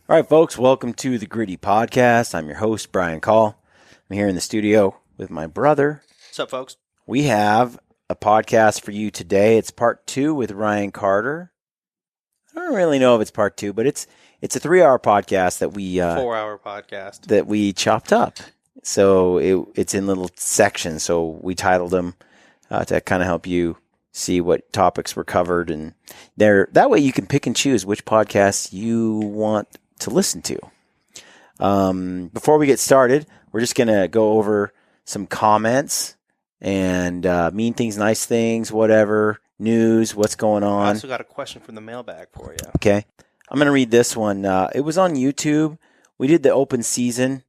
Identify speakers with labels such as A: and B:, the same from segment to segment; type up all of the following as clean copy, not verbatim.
A: All right, folks, welcome to the Gritty Podcast. I'm your host, Brian Call. I'm here in the studio with my brother.
B: What's up, folks?
A: We have a podcast for you today. It's part 2 with Ryan Carter. I don't really know if it's part 2, but it's a 3-hour podcast that we
B: 4-hour podcast
A: that we chopped up. So it's in little sections. So we titled them to kind of help you see what topics were covered, and that way you can pick and choose which podcasts you want to listen to. Before we get started, we're just going to go over some comments and mean things, nice things, whatever, news, what's going on.
B: I also got a question from the mailbag for you.
A: Okay. I'm going to read this one. It was on YouTube. We did the open season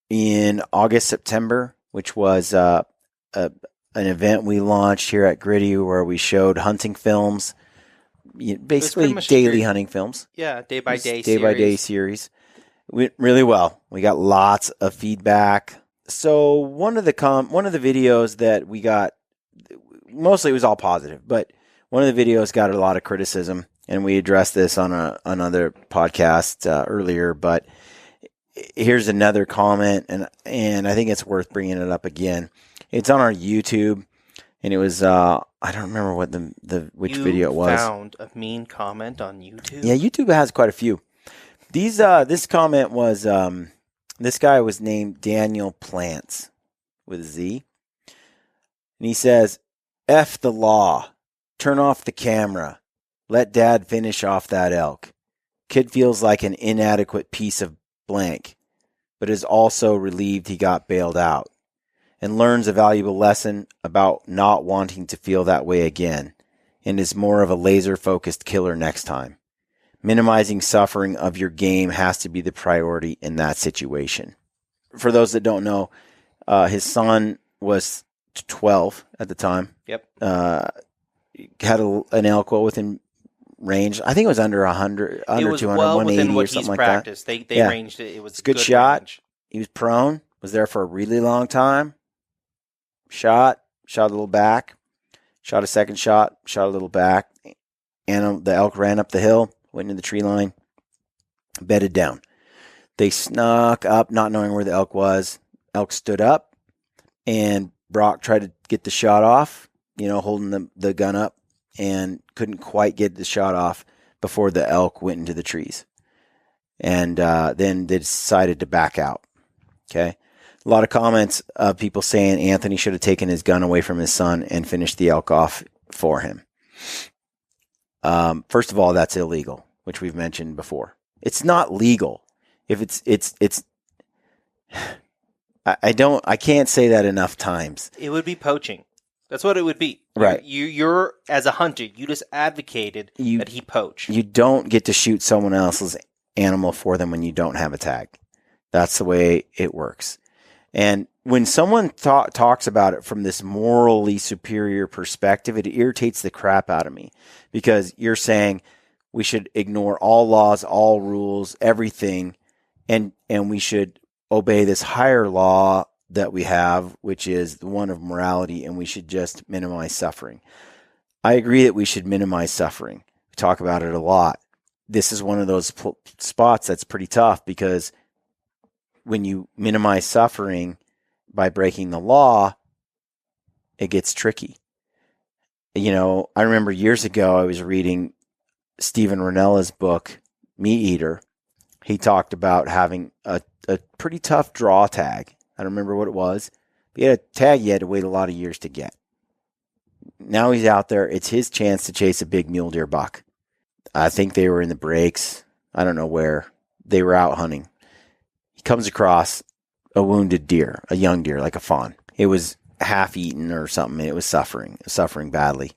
A: in August, September, which was an event we launched here at Gritty where we showed hunting films, basically daily hunting films.
B: Yeah, day-by-day series.
A: Day-by-day series. Went really well. We got lots of feedback. So one of the videos that we got, mostly it was all positive, but one of the videos got a lot of criticism, and we addressed this on another podcast earlier, but here's another comment, and I think it's worth bringing it up again. It's on our YouTube, and it was I don't remember what which video it was.
B: You found a mean comment on YouTube?
A: Yeah, YouTube has quite a few. This comment was this guy was named Daniel Plants with a Z, and he says, "F the law, turn off the camera, let Dad finish off that elk. Kid feels like an inadequate piece of blank, but is also relieved he got bailed out, and learns a valuable lesson about not wanting to feel that way again, and is more of a laser-focused killer next time. Minimizing suffering of your game has to be the priority in that situation." For those that don't know, his son was 12 at the time.
B: Yep.
A: Had an elk well within range. I think it was under 100, under
B: it was
A: 200,
B: well
A: 180
B: within what
A: or something
B: he's
A: like
B: practiced.
A: that.
B: They ranged it. It was
A: a good shot.
B: Range.
A: He was prone, was there for a really long time. Shot a little back, shot a second shot a little back, and the elk ran up the hill, went into the tree line, bedded down. They snuck up, not knowing where the elk was. Elk stood up, and Brock tried to get the shot off, holding the gun up, and couldn't quite get the shot off before the elk went into the trees. And then they decided to back out. Okay. A lot of comments of people saying Anthony should have taken his gun away from his son and finished the elk off for him. First of all, that's illegal, which we've mentioned before. It's not legal. If it's I can't say that enough times.
B: It would be poaching. That's what it would be.
A: Right.
B: You're as a hunter, you just advocated that he poach.
A: You don't get to shoot someone else's animal for them when you don't have a tag. That's the way it works. And when someone talks about it from this morally superior perspective, it irritates the crap out of me, because you're saying we should ignore all laws, all rules, everything, and we should obey this higher law that we have, which is the one of morality, and we should just minimize suffering. I agree that we should minimize suffering. We talk about it a lot. This is one of those spots that's pretty tough, because when you minimize suffering by breaking the law, it gets tricky. I remember years ago I was reading Steven Ranella's book, Meat Eater. He talked about having a pretty tough draw tag. I don't remember what it was. But he had a tag he had to wait a lot of years to get. Now he's out there. It's his chance to chase a big mule deer buck. I think they were in the breaks. I don't know where. They were out hunting. He comes across a wounded deer, a young deer, like a fawn. It was half eaten or something, and it was suffering badly.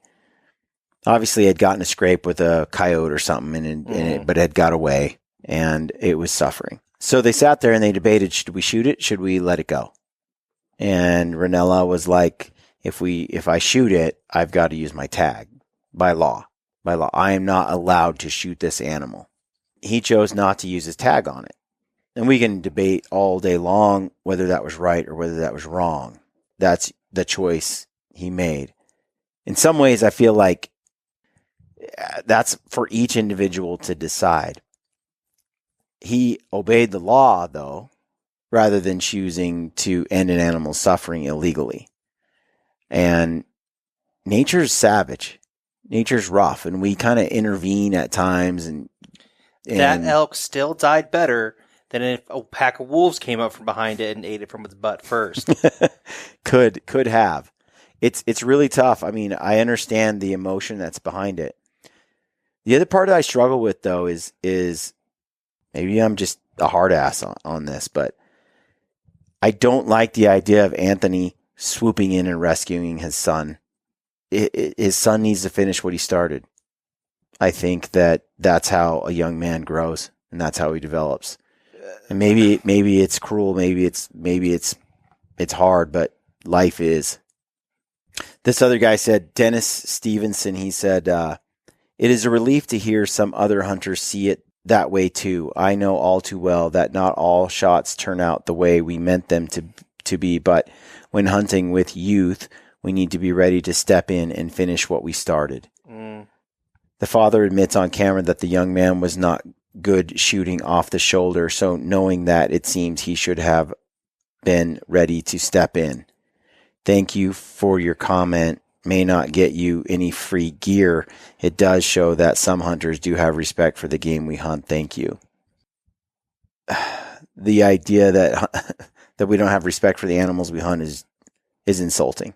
A: Obviously, it had gotten a scrape with a coyote or something, but it had got away, and it was suffering. So they sat there and they debated, should we shoot it? Should we let it go? And Ranella was like, if I shoot it, I've got to use my tag by law. I am not allowed to shoot this animal. He chose not to use his tag on it. And we can debate all day long whether that was right or whether that was wrong. That's the choice he made. In some ways, I feel like that's for each individual to decide. He obeyed the law, though, rather than choosing to end an animal's suffering illegally. And nature's savage. Nature's rough, and we kind of intervene at times. And
B: that elk still died better than if a pack of wolves came up from behind it and ate it from its butt first.
A: could have. It's really tough. I mean, I understand the emotion that's behind it. The other part that I struggle with, though, is maybe I'm just a hard ass on this, but I don't like the idea of Anthony swooping in and rescuing his son. His son needs to finish what he started. I think that's how a young man grows, and that's how he develops. And maybe it's cruel, maybe it's hard, but life is. This other guy said, Dennis Stevenson, he said, it is a relief to hear some other hunters see it that way too. I know all too well that not all shots turn out the way we meant them to be, but when hunting with youth, we need to be ready to step in and finish what we started. The father admits on camera that the young man was not good shooting off the shoulder, so knowing that, it seems he should have been ready to step in. Thank you for your comment. May not get you any free gear. It does show that some hunters do have respect for the game we hunt. Thank you. The idea that we don't have respect for the animals we hunt is insulting.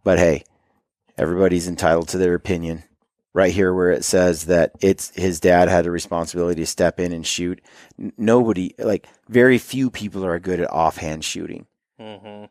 A: But hey, everybody's entitled to their opinion. Right here where it says that it's his dad had a responsibility to step in and shoot. Nobody, like very few people are good at offhand shooting.
B: Mm-hmm.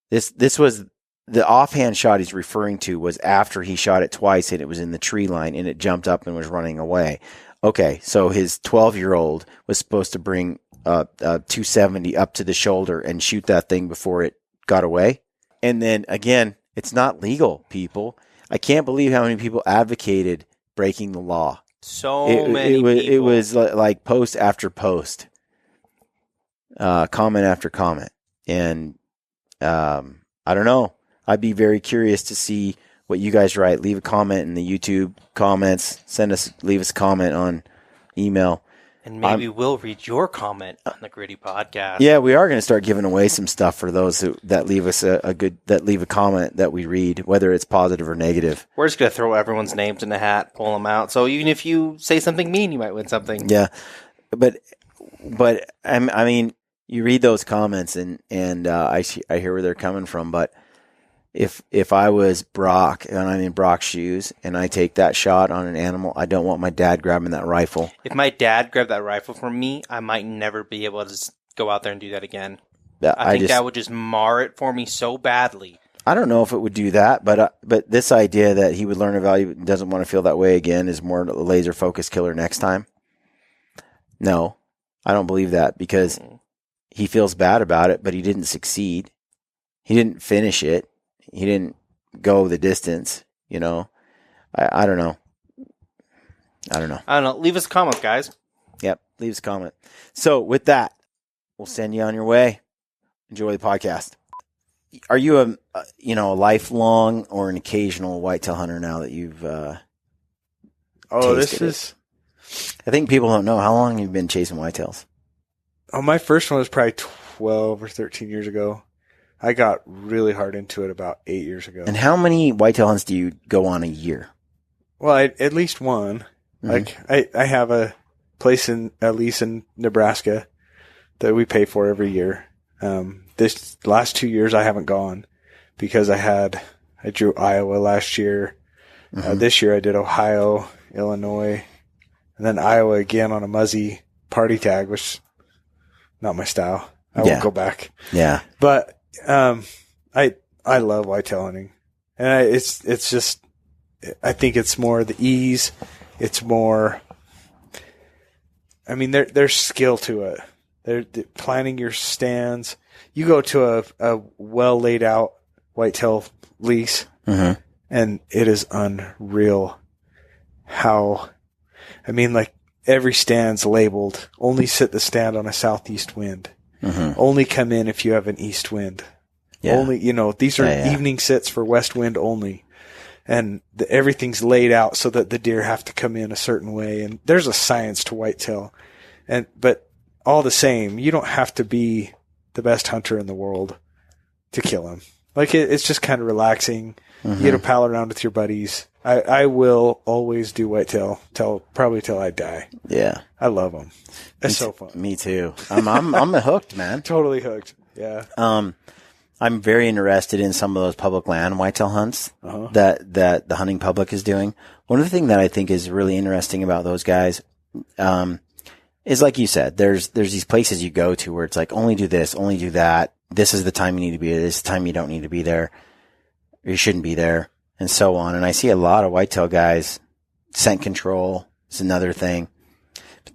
A: This was the offhand shot he's referring to was after he shot it twice and it was in the tree line and it jumped up and was running away. Okay, so his 12-year-old was supposed to bring a 270 up to the shoulder and shoot that thing before it got away. And then again, it's not legal, people. I can't believe how many people advocated breaking the law.
B: Many people.
A: It was like post after post, comment after comment. And I don't know. I'd be very curious to see what you guys write. Leave a comment in the YouTube comments. Leave us a comment on email.
B: And maybe we'll read your comment on the Gritty Podcast.
A: Yeah, we are going to start giving away some stuff for those that leave us leave a comment that we read, whether it's positive or negative.
B: We're just going to throw everyone's names in the hat, pull them out. So even if you say something mean, you might win something.
A: Yeah, but I mean, you read those comments and I hear where they're coming from. But if I was Brock and I'm in Brock's shoes and I take that shot on an animal, I don't want my dad grabbing that rifle.
B: If my dad grabbed that rifle from me, I might never be able to just go out there and do that again. I think that would just mar it for me so badly.
A: I don't know if it would do that, but this idea that he would learn a value and doesn't want to feel that way again is more a laser focused killer next time. No, I don't believe that because he feels bad about it, but he didn't succeed. He didn't finish it. He didn't go the distance, you know. I don't know. I don't know.
B: Leave us a comment, guys.
A: Yep, leave us a comment. So with that, we'll send you on your way. Enjoy the podcast. Are you a lifelong or an occasional whitetail hunter now that you've tasted it? I think people don't know how long you've been chasing whitetails.
C: Oh, my first one was probably 12 or 13 years ago. I got really hard into it about 8 years ago.
A: And how many whitetail hunts do you go on a year?
C: Well, at least one. Mm-hmm. Like I have a place in Nebraska that we pay for every year. This last 2 years I haven't gone because I drew Iowa last year. Mm-hmm. This year I did Ohio, Illinois, and then Iowa again on a Muzzy party tag, which is not my style. I won't go back.
A: Yeah.
C: But I love whitetail hunting, and it's just, I think it's more the ease. It's more, I mean, there's skill to it. They're planning your stands. You go to a well laid out whitetail lease, mm-hmm. and it is unreal how, I mean, like every stand's labeled, only sit the stand on a southeast wind. Mm-hmm. Only come in if you have an east wind. Yeah. Only, these are evening sits for west wind only. And everything's laid out so that the deer have to come in a certain way. And there's a science to whitetail. But all the same, you don't have to be the best hunter in the world to kill him. Like it's just kind of relaxing. You get to pal around with your buddies. I will always do whitetail probably till I die.
A: Yeah.
C: I love them. It's so fun.
A: Me too. I'm hooked, man.
C: Totally hooked. Yeah.
A: I'm very interested in some of those public land whitetail hunts that the hunting public is doing. One of the things that I think is really interesting about those guys, is like you said, there's these places you go to where it's like, only do this, only do that. This is the time you need to be there. This is the time you don't need to be there. Or you shouldn't be there, and so on. And I see a lot of whitetail guys, scent control is another thing.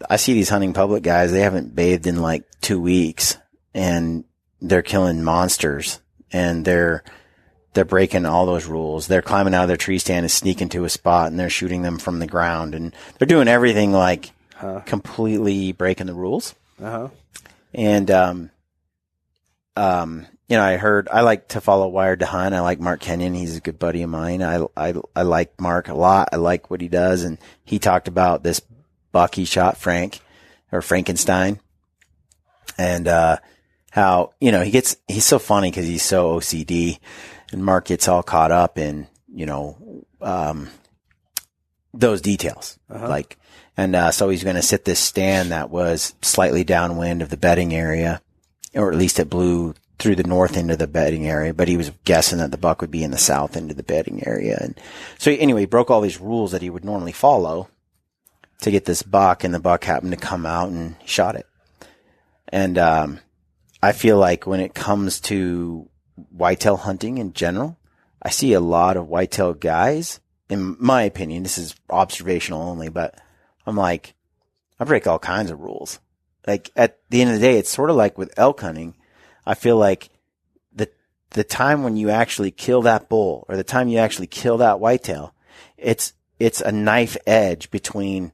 A: I see these hunting public guys, they haven't bathed in like 2 weeks, and they're killing monsters, and they're breaking all those rules. They're climbing out of their tree stand and sneaking to a spot, and they're shooting them from the ground, and they're doing everything like completely breaking the rules. And, I like to follow Wired to Hunt. I like Mark Kenyon. He's a good buddy of mine. I like Mark a lot. I like what he does. And he talked about this buck he shot, Frankenstein. And, how, he's so funny because he's so OCD, and Mark gets all caught up in, those details. So he's going to sit this stand that was slightly downwind of the bedding area, or at least it blew through the north end of the bedding area, but he was guessing that the buck would be in the south end of the bedding area. And so anyway, he broke all these rules that he would normally follow to get this buck, and the buck happened to come out and he shot it. And, I feel like when it comes to whitetail hunting in general, I see a lot of whitetail guys, in my opinion, this is observational only, but I'm like, I break all kinds of rules. Like at the end of the day, it's sort of like with elk hunting. I feel like the time when you actually kill that bull, or the time you actually kill that whitetail, it's a knife edge between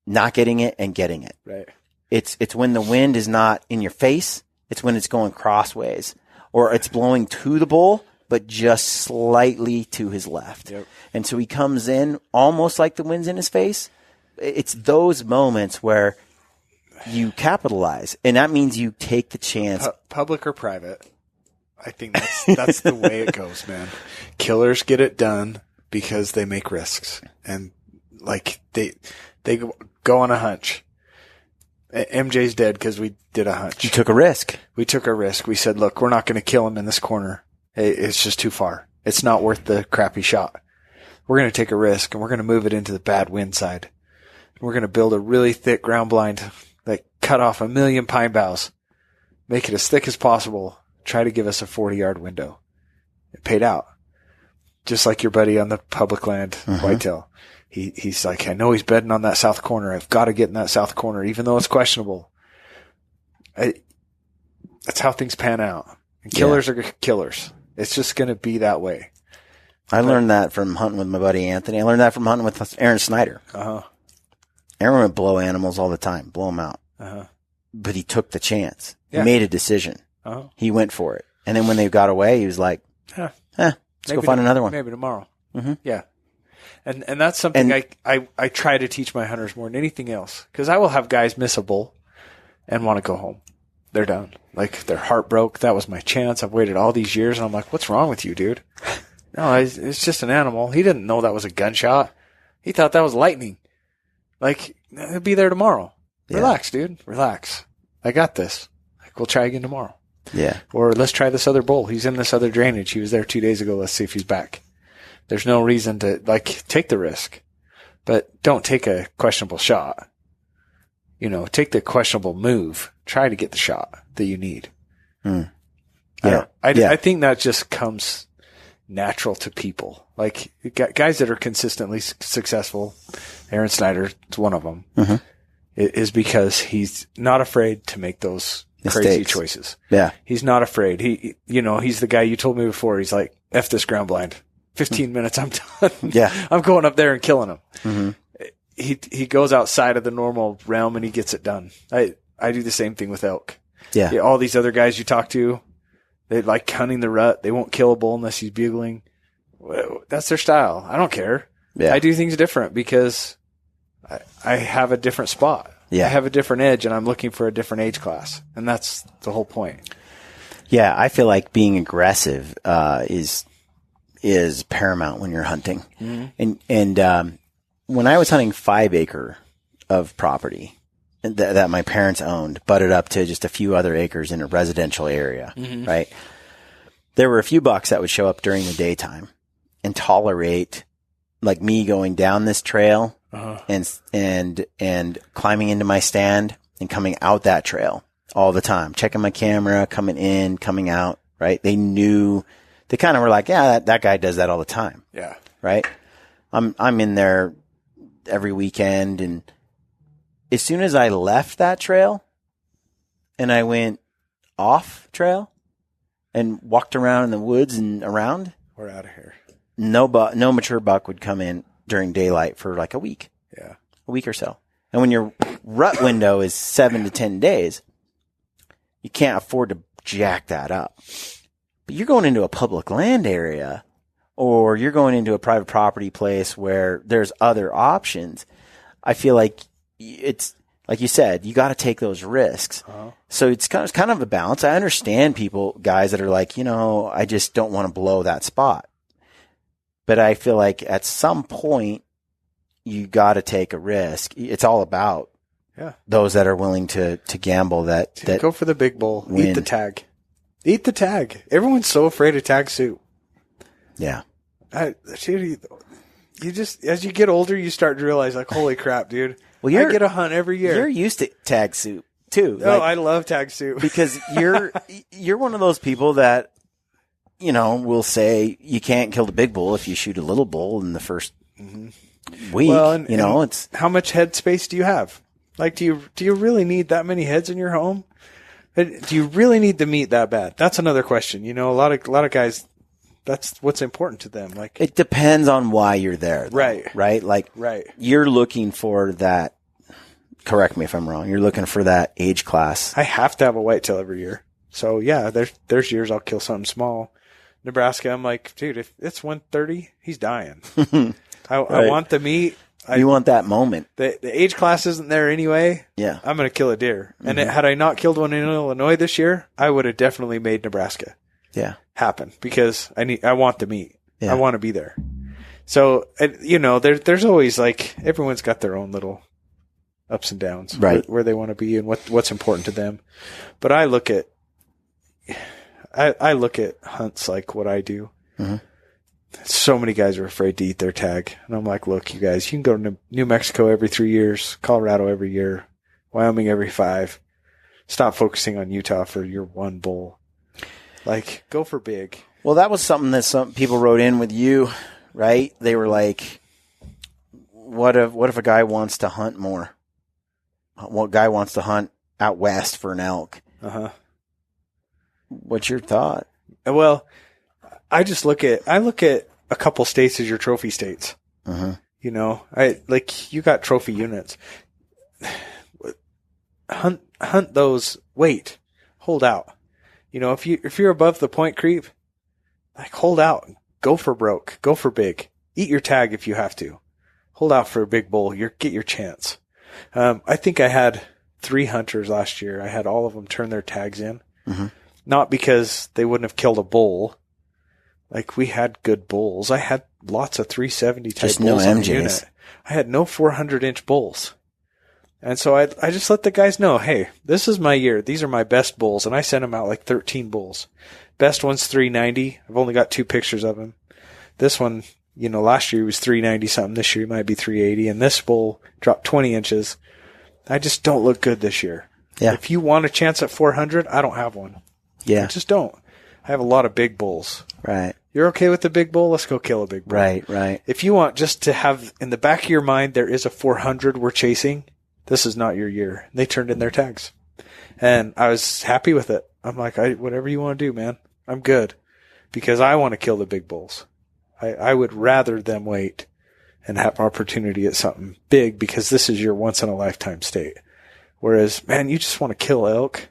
A: not getting it and getting it.
C: Right.
A: It's when the wind is not in your face. It's when it's going crossways, or it's blowing to the bull, but just slightly to his left.
C: Yep.
A: And so he comes in almost like the wind's in his face. It's those moments where you capitalize, and that means you take the chance.
C: Public or private, I think that's the way it goes, man. Killers get it done because they make risks, and like they go on a hunch. MJ's dead because we did a hunch.
A: You took a risk.
C: We took a risk. We said, look, we're not going to kill him in this corner. It's just too far. It's not worth the crappy shot. We're going to take a risk, and we're going to move it into the bad wind side. We're going to build a really thick ground blind, like cut off 1 million pine boughs, make it as thick as possible, try to give us a 40-yard window. It paid out. Just like your buddy on the public land, whitetail. He's like, I know he's bedding on that south corner. I've got to get in that south corner, even though it's questionable. That's how things pan out. And killers are killers. It's just going to be that way.
A: I learned that from hunting with my buddy Anthony. I learned that from hunting with Aaron Snyder. Aaron would blow animals all the time, blow them out. But he took the chance. He made a decision. He went for it. And then when they got away, he was like, let's go find another one.
C: Maybe tomorrow. Yeah. And that's something I try to teach my hunters more than anything else. Because I will have guys miss a bull and want to go home. They're done. Like, their heart broke. That was my chance. I've waited all these years, and I'm like, what's wrong with you, dude? No, it's just an animal. He didn't know that was a gunshot. He thought that was lightning. Like, he'll be there tomorrow. Yeah. Relax, dude. Relax. I got this. Like, we'll try again tomorrow.
A: Yeah.
C: Or let's try this other bull. He's in this other drainage. He was there 2 days ago. Let's see if he's back. There's no reason to, like, take the risk. But don't take a questionable shot. Take the questionable move. Try to get the shot that you need. I think that just comes natural to people. Like, guys that are consistently successful, Aaron Snyder is one of them, is because he's not afraid to make those crazy choices.
A: Yeah.
C: He's not afraid. He's the guy you told me before. He's like, F this ground blind. 15 minutes, I'm done. Yeah. I'm going up there and killing him. He goes outside of the normal realm and he gets it done. I do the same thing with elk.
A: Yeah.
C: All these other guys you talk to, they like hunting the rut. They won't kill a bull unless he's bugling. That's their style. I don't care.
A: Yeah.
C: I do things different because I have a different spot.
A: Yeah.
C: I have a different edge, and I'm looking for a different age class. And that's the whole point.
A: Yeah, I feel like being aggressive is paramount when you're hunting. Mm-hmm. And when I was hunting 5 acre of property that my parents owned, butted up to just a few other acres in a residential area, mm-hmm. right? There were a few bucks that would show up during the daytime and tolerate like me going down this trail and climbing into my stand and coming out that trail all the time, checking my camera, coming in, coming out, right? They knew, they kind of were like, yeah, that guy does that all the time.
C: Yeah.
A: Right. I'm in there every weekend. And as soon as I left that trail and I went off trail and walked around in the woods and around,
C: we're out of here.
A: No mature buck would come in during daylight for like a week.
C: Yeah.
A: A week or so. And when your rut window is 7 to 10 days, you can't afford to jack that up. But you're going into a public land area or you're going into a private property place where there's other options. I feel like it's, like you said, you got to take those risks. Uh-huh. So it's kind of a balance. I understand guys that are like, I just don't want to blow that spot. But I feel like at some point you got to take a risk. It's all about those that are willing to gamble that
C: go for the big bull.
A: Win.
C: Eat the tag. Everyone's so afraid of tag soup.
A: Yeah.
C: You just, as you get older, you start to realize like, holy crap, dude. Well, I get a hunt every year.
A: You're used to tag soup too.
C: No, I love tag soup
A: because you're one of those people that, will say you can't kill the big bull if you shoot a little bull in the first week. Well, and it's
C: how much head space do you have? Like, do you really need that many heads in your home? Do you really need the meat that bad? That's another question. A lot of guys, that's what's important to them. Like,
A: it depends on why you're there, though,
C: right?
A: Right? Like,
C: right.
A: You're looking for that. Correct me if I'm wrong. You're looking for that age class.
C: I have to have a whitetail every year. So yeah, there's years I'll kill something small. Nebraska, I'm like, dude, if it's 130, he's dying. I want the meat.
A: You want that moment.
C: The age class isn't there anyway.
A: Yeah.
C: I'm going to kill a deer. Mm-hmm. And had I not killed one in Illinois this year, I would have definitely made Nebraska happen because I want the meat. Yeah. I want to be there. So, there's always like, everyone's got their own little ups and downs,
A: right?
C: Where they want to be and what's important to them. But I look at hunts like what I do. Mm-hmm. So many guys are afraid to eat their tag. And I'm like, look, you guys, you can go to New Mexico every 3 years, Colorado every year, Wyoming every 5. Stop focusing on Utah for your one bull. Like, go for big.
A: Well, that was something that some people wrote in with you, right? They were like, what if a guy wants to hunt more? What guy wants to hunt out west for an elk? Uh-huh. What's your thought?
C: Well, I look at a couple states as your trophy states. Uh-huh. You got trophy units. Hunt those. Wait, hold out. If you're above the point creep, like hold out, go for broke, go for big, eat your tag if you have to, hold out for a big bull. Get your chance. I think I had 3 hunters last year. I had all of them turn their tags in. Mm-hmm. Not because they wouldn't have killed a bull. Like, we had good bulls. I had lots of 370 type
A: just
C: bulls
A: no
C: on
A: MJs.
C: the unit. I had no 400-inch bulls. And so I just let the guys know, hey, this is my year. These are my best bulls. And I sent them out like 13 bulls. Best one's 390. I've only got 2 pictures of him. This one, last year he was 390 something. This year he might be 380. And this bull dropped 20 inches. I just don't look good this year.
A: Yeah.
C: If you want a chance at 400, I don't have one.
A: Yeah.
C: I just don't. I have a lot of big bulls.
A: Right.
C: You're okay with the big bull? Let's go kill a big bull.
A: Right.
C: If you want just to have in the back of your mind, there is a 400 we're chasing, this is not your year. They turned in their tags. And I was happy with it. I'm like, whatever you want to do, man. I'm good. Because I want to kill the big bulls. I would rather them wait and have opportunity at something big because this is your once in a lifetime state. Whereas, man, you just want to kill elk.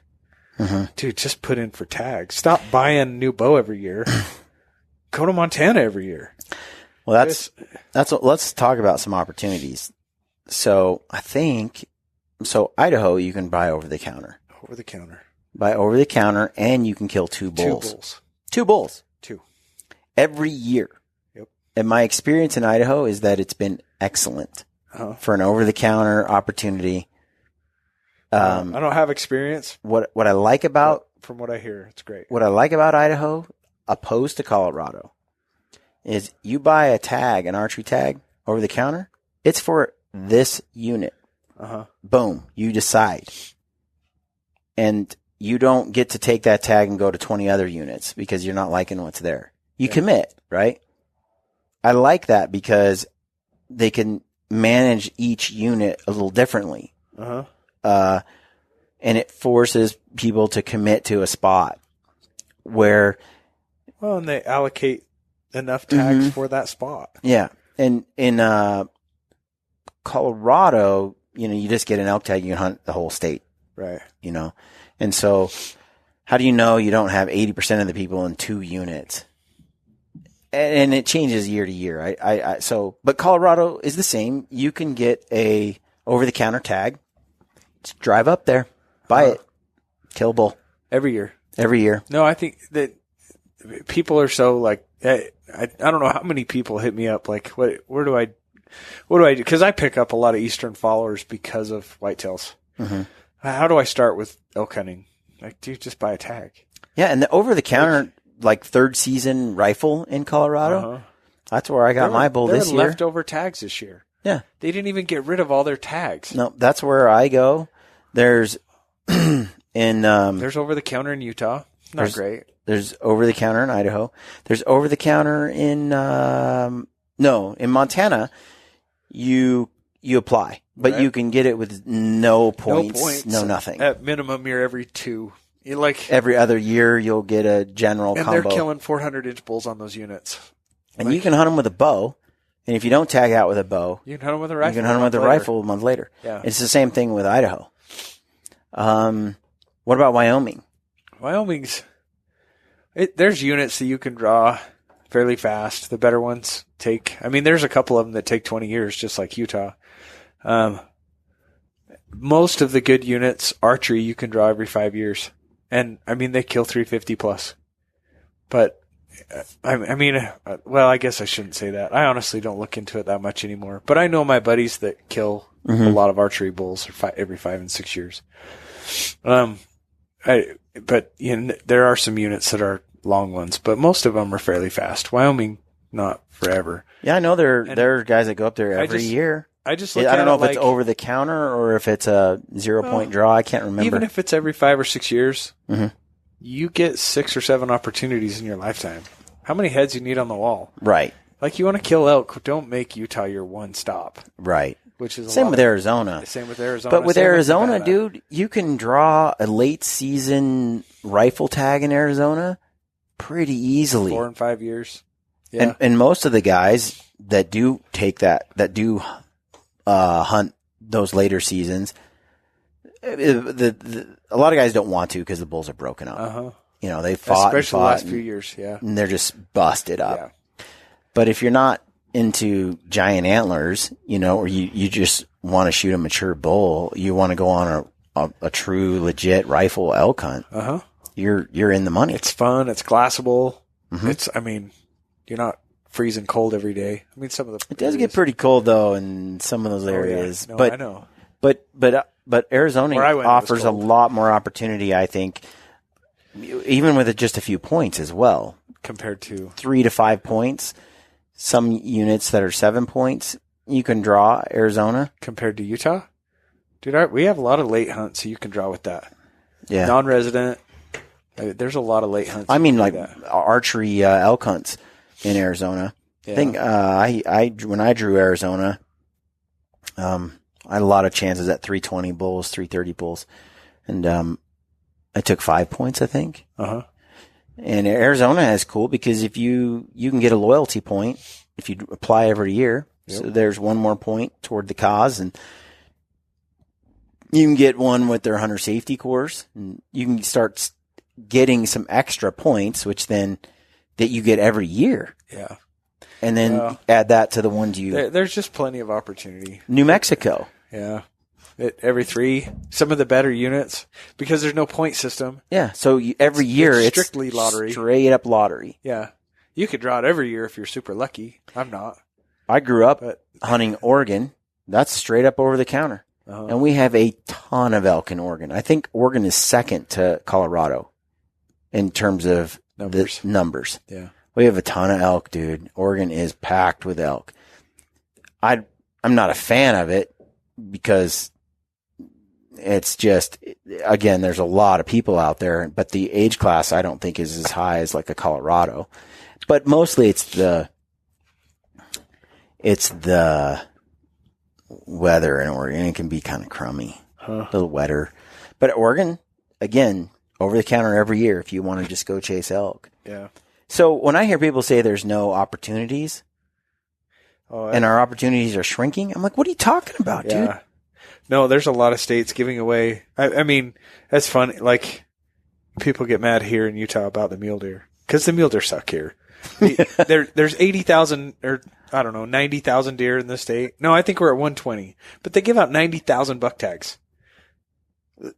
C: Uh-huh. Dude, just put in for tags. Stop buying a new bow every year. Go to Montana every year.
A: Well, that's what, let's talk about some opportunities. So I think, Idaho, you can buy over the counter.
C: Over the counter.
A: Buy over the counter, and you can kill 2 bulls. 2 bulls.
C: 2.
A: Every year.
C: Yep.
A: And my experience in Idaho is that it's been excellent for an over the counter opportunity.
C: I don't have experience.
A: What I like about,
C: from what I hear, it's great.
A: What I like about Idaho, opposed to Colorado, is you buy a tag, an archery tag, over the counter. It's for this unit. Boom. You decide. And you don't get to take that tag and go to 20 other units because you're not liking what's there. You commit, right? I like that because they can manage each unit a little differently. And it forces people to commit to a spot where...
C: Well, and they allocate enough tags for that spot.
A: Yeah. And in Colorado, you just get an elk tag, you can hunt the whole state.
C: Right.
A: And so how do you know you don't have 80% of the people in 2 units? And it changes year to year. But Colorado is the same. You can get a over-the-counter tag. Just drive up there, buy it, kill a bull.
C: Every year.
A: No,
C: I think that people are so like, I don't know how many people hit me up like, what do I do? Because I pick up a lot of Eastern followers because of whitetails. How do I start with elk hunting? Like, dude, just buy a tag.
A: Yeah, and the over-the-counter, like, 3rd season rifle in Colorado, that's where I got my bull this year.
C: There were leftover tags this year.
A: Yeah.
C: They didn't even get rid of all their tags.
A: No, that's where I go. There's
C: there's over-the-counter in Utah. Not great.
A: There's over-the-counter in Idaho. There's over-the-counter in Montana. You apply, but you can get it with no points, no nothing.
C: At minimum, you're every 2. Like
A: every other year, you'll get a general
C: and
A: combo.
C: And they're killing 400-inch bulls on those units.
A: And you can hunt them with a bow. And if you don't tag out with a bow,
C: you can hunt them with a rifle.
A: You can hunt them with a rifle a month later.
C: Yeah.
A: It's the same thing with Idaho. What about Wyoming?
C: There's units that you can draw fairly fast. The better ones there's a couple of them that take 20 years, just like Utah. Most of the good units, archery, you can draw every 5 years. And, they kill 350 plus. But, I guess I shouldn't say that. I honestly don't look into it that much anymore. But I know my buddies that kill a lot of archery bulls every 5 and 6 years. There are some units that are long ones, but most of them are fairly fast. Wyoming, not forever.
A: Yeah, I know there are guys that go up there every year.
C: I don't
A: know if it's over the counter or if it's a 0-point draw. I can't remember.
C: Even if it's every 5 or 6 years, you get 6 or 7 opportunities in your lifetime. How many heads you need on the wall?
A: Right.
C: Like, you want to kill elk, don't make Utah your one stop.
A: Right.
C: Which is
A: same with Arizona.
C: Same with Arizona.
A: But with Arizona, dude, you can draw a late season rifle tag in Arizona pretty easily.
C: 4 and 5 years. Yeah.
A: And most of the guys that do take that do hunt those later seasons, a lot of guys don't want to because the bulls are broken up. They fought,
C: especially the last few years,
A: and they're just busted up.
C: Yeah.
A: But if you're not into giant antlers, or you just want to shoot a mature bull, you want to go on a true legit rifle elk hunt. You're in the money.
C: It's fun. It's glassable. You're not freezing cold every day.
A: It does get pretty cold though in some of those areas.
C: Yeah. No, I know.
A: But Arizona offers a lot more opportunity, I think, even with just a few points as well.
C: Compared to
A: 3 to 5 points. Some units that are 7 points, you can draw Arizona.
C: Compared to Utah? Dude, we have a lot of late hunts, so you can draw with that.
A: Yeah.
C: Non-resident. There's a lot of late hunts.
A: Archery elk hunts in Arizona. Yeah. I think when I drew Arizona, I had a lot of chances at 320 bulls, 330 bulls. And I took 5 points, I think. And Arizona is cool because if you can get a loyalty point if you apply every year. Yep. So there's one more point toward the cause, and you can get one with their hunter safety course, and you can start getting some extra points, which then that you get every year.
C: Yeah.
A: And then add that to the ones
C: there's just plenty of opportunity.
A: New Mexico.
C: Yeah. Every 3, some of the better units, because there's no point system.
A: Yeah, so every year it's
C: strictly lottery.
A: Straight up lottery.
C: Yeah. You could draw it every year if you're super lucky. I'm not.
A: I grew up hunting Oregon. That's straight up over the counter. Uh-huh. And we have a ton of elk in Oregon. I think Oregon is second to Colorado in terms of the numbers.
C: Yeah.
A: We have a ton of elk, dude. Oregon is packed with elk. I'm not a fan of it because it's just, again, there's a lot of people out there, but the age class I don't think is as high as like a Colorado. But mostly it's the weather in Oregon. It can be kind of crummy, a little wetter. But Oregon, again, over the counter every year if you want to just go chase elk.
C: Yeah.
A: So when I hear people say there's no opportunities and our opportunities are shrinking, I'm like, what are you talking about, dude?
C: No, there's a lot of states giving away. I mean, that's funny. Like, people get mad here in Utah about the mule deer because the mule deer suck here. There's 80,000 or I don't know, 90,000 deer in the state. No, I think we're at 120, but they give out 90,000 buck tags.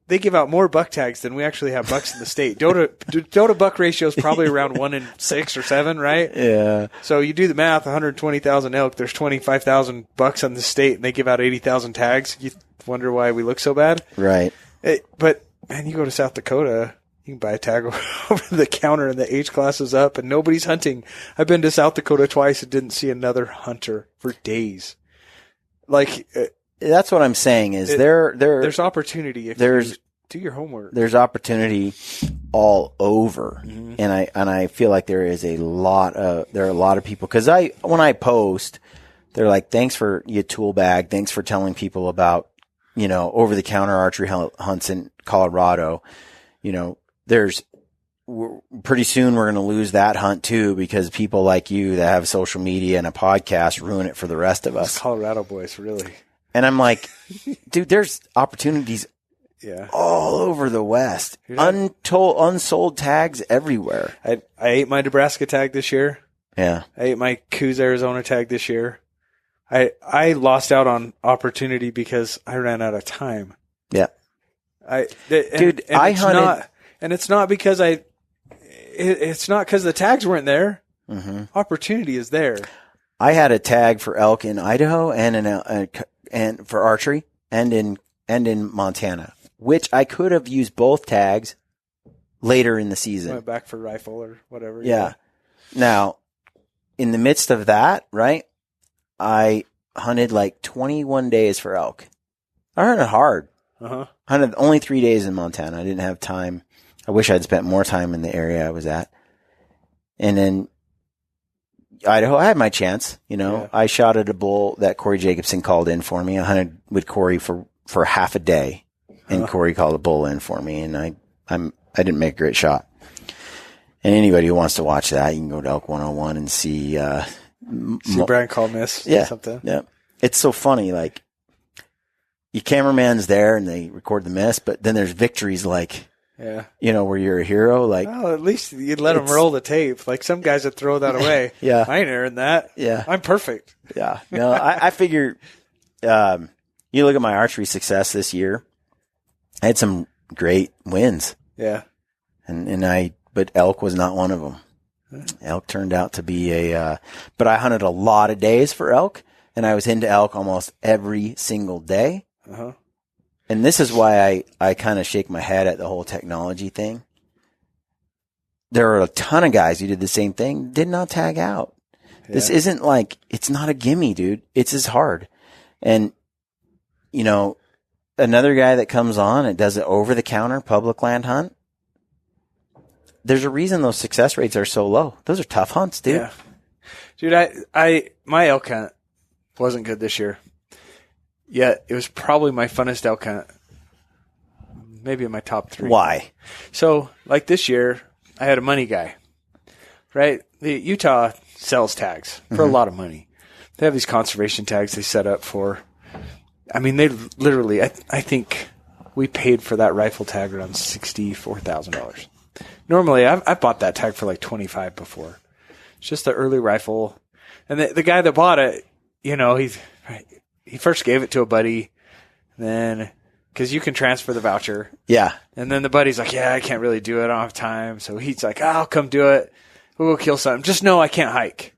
C: They give out more buck tags than we actually have bucks in the state. Doe to buck ratio is probably around 1 in 6 or 7, right?
A: Yeah.
C: So you do the math, 120,000 elk, there's 25,000 bucks in the state, and they give out 80,000 tags. You wonder why we look so bad?
A: Right.
C: But, man, you go to South Dakota, you can buy a tag over the counter, and the age class is up, and nobody's hunting. I've been to South Dakota twice and didn't see another hunter for days. Like...
A: That's what I'm saying is there's
C: opportunity if you do your homework.
A: There's opportunity all over. Mm-hmm. And I feel like there are a lot of people, cuz when I post, they're like, thanks for your tool bag, thanks for telling people about, over the counter archery hunts in Colorado. Pretty soon we're going to lose that hunt too, because people like you that have social media and a podcast ruin it for the rest of us.
C: Those Colorado boys, really.
A: And I'm like, dude, there's opportunities all over the West. Unsold tags everywhere.
C: I ate my Nebraska tag this year.
A: Yeah.
C: I ate my Coos, Arizona tag this year. I lost out on opportunity because I ran out of time.
A: Yeah.
C: I hunted. And it's not because it's not because the tags weren't there. Mm-hmm. Opportunity is there.
A: I had a tag for elk in Idaho and for archery and in Montana, which I could have used both tags later in the season.
C: Went back for rifle or whatever.
A: Yeah. Now, in the midst of that, right, I hunted like 21 days for elk. I hunted hard.
C: Uh-huh.
A: Hunted only 3 days in Montana. I didn't have time. I wish I'd spent more time in the area I was at. And then Idaho, I had my chance. I shot at a bull that Corey Jacobson called in for me. I hunted with Corey for half a day, and Corey called a bull in for me, and I didn't make a great shot. And anybody who wants to watch that, you can go to Elk 101 and see
C: Brian call miss.
A: Yeah,
C: something.
A: Yeah, it's so funny. Like, your cameraman's there and they record the miss, but then there's victories like.
C: Yeah.
A: Where you're a hero. Like,
C: well, at least you'd let them roll the tape. Like, some guys would throw that away.
A: Yeah.
C: I ain't airing that.
A: Yeah.
C: I'm perfect.
A: Yeah. No, I figure, you look at my archery success this year, I had some great wins.
C: Yeah.
A: But elk was not one of them. Elk turned out to be but I hunted a lot of days for elk, and I was into elk almost every single day.
C: Uh-huh.
A: And this is why I kind of shake my head at the whole technology thing. There are a ton of guys who did the same thing, did not tag out. Yeah. This isn't like, it's not a gimme, dude. It's as hard. And, another guy that comes on and does an over-the-counter public land hunt, there's a reason those success rates are so low. Those are tough hunts, dude.
C: Yeah. Dude, my elk hunt wasn't good this year. Yet it was probably my funnest elk hunt. Maybe in my top 3.
A: Why?
C: So, like this year, I had a money guy, right? The Utah sells tags for a lot of money. They have these conservation tags they set up for. I mean, they literally, I think we paid for that rifle tag around $64,000. Normally, I've bought that tag for like $25,000 before. It's just the early rifle. And the guy that bought it, he first gave it to a buddy, then because you can transfer the voucher.
A: Yeah.
C: And then the buddy's like, yeah, I can't really do it. I don't have time. So he's like, I'll come do it. We'll go kill something. Just know I can't hike.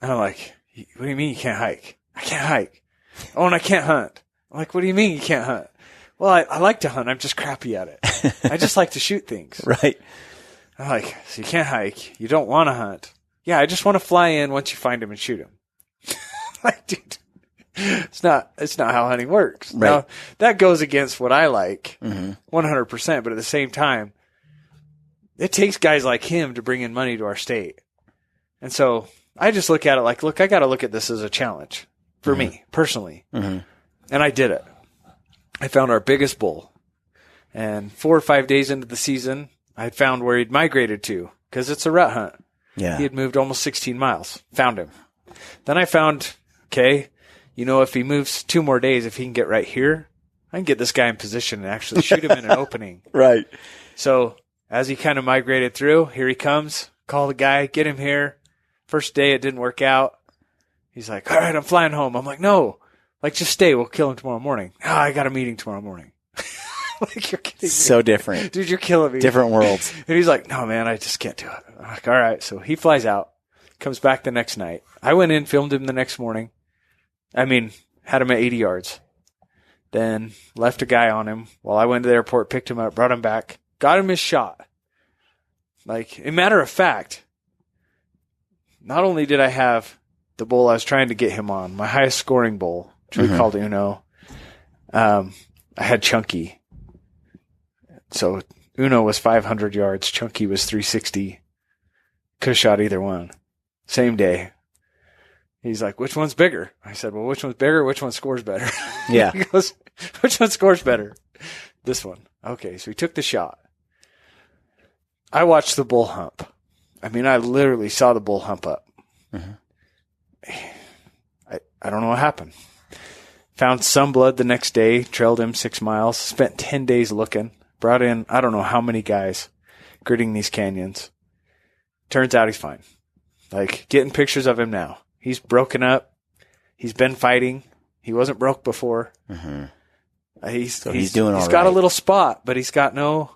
C: And I'm like, what do you mean you can't hike? I can't hike. Oh, and I can't hunt. I'm like, what do you mean you can't hunt? Well, I like to hunt. I'm just crappy at it. I just like to shoot things.
A: Right.
C: I'm like, so you can't hike. You don't want to hunt. Yeah, I just want to fly in once you find him and shoot him. Like, dude, it's not how hunting works.
A: Right.
C: Now, that goes against what I like 100%. But at the same time, it takes guys like him to bring in money to our state. And so I just look at it like, look, I got to look at this as a challenge for me personally. And I did it. I found our biggest bull. And 4 or 5 days into the season, I had found where he'd migrated to because it's a rut hunt.
A: Yeah.
C: He had moved almost 16 miles. Found him. Then I found, okay, if he moves 2 more days, if he can get right here, I can get this guy in position and actually shoot him in an opening.
A: Right.
C: So as he kind of migrated through, here he comes. Call the guy, get him here. First day, it didn't work out. He's like, all right, I'm flying home. I'm like, no, like just stay. We'll kill him tomorrow morning. Oh, I got a meeting tomorrow morning. Like, you're kidding me.
A: So different.
C: Dude, you're killing me.
A: Different worlds.
C: And he's like, no, man, I just can't do it. I'm like, all right. So he flies out, comes back the next night. I went in, filmed him the next morning. Had him at 80 yards. Then left a guy on him while I went to the airport, picked him up, brought him back, got him his shot. Like, a matter of fact, not only did I have the bull I was trying to get him on, my highest scoring bull, which we called Uno, I had Chunky. So Uno was 500 yards. Chunky was 360. Could have shot either one. Same day. He's like, which one's bigger? I said, well, which one's bigger? Which one scores better?
A: Yeah.
C: He goes, which one scores better? This one. Okay. So he took the shot. I watched the bull hump. I literally saw the bull hump up. I don't know what happened. Found some blood the next day, trailed him 6 miles, spent 10 days looking. Brought in, I don't know how many guys gritting these canyons. Turns out he's fine. Like, getting pictures of him now. He's broken up. He's been fighting. He wasn't broke before. He's doing all right. He's got a little spot, but he's got no,